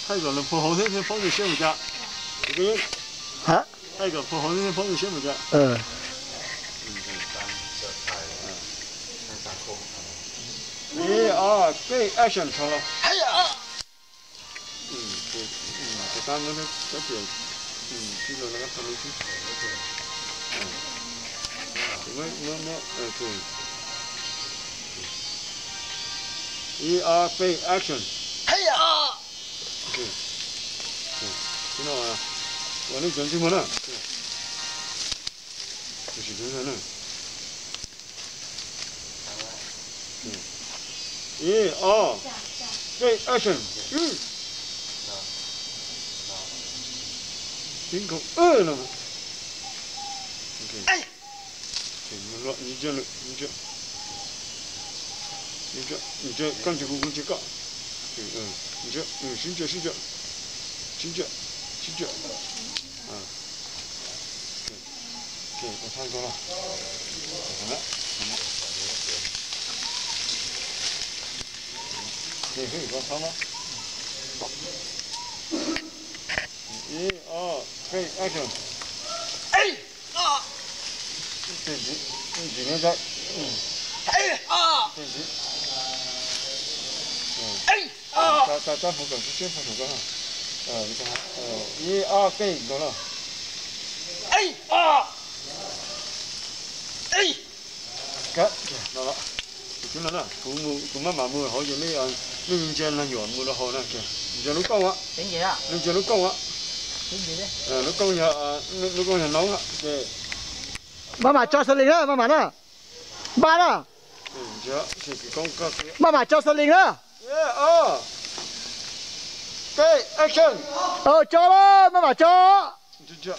泰國你破好先幫住先唔㗎，一個人。嚇？泰國破好先幫住先唔㗎。1、2、3 ，action 錯啦。哎呀！就單咗呢嗰條，知道啦，睇你先。對。1、2、3 ，action。哎呀！對，知道嗎？我那講什麼呢？就是這個呢。1、2、3 ，action。进口2了吗 ？OK。哎。你这，刚才我这个，你这，是这，啊。OK，我唱过了，好了。可以给我唱吗？1、2、3 ，action！ 哎啊！对直，你几年在？哎啊！对直。哎啊！咱不管，先放手干哈？你看，1、2、3，懂了。哎啊！哎！cái đó đó chúng nó là cũng mà mua họ dùng cái lưng trên là nhỏ mua nó họ này kìa giờ nó câu á tiếng gì đó lưng trên nó câu á tiếng gì đấy nó câu nhà nóng á kìa mama cho sơ linh á mama đó ba đó giờ thì cái con cá mama cho sơ linh á cái action cho đó mama cho chưa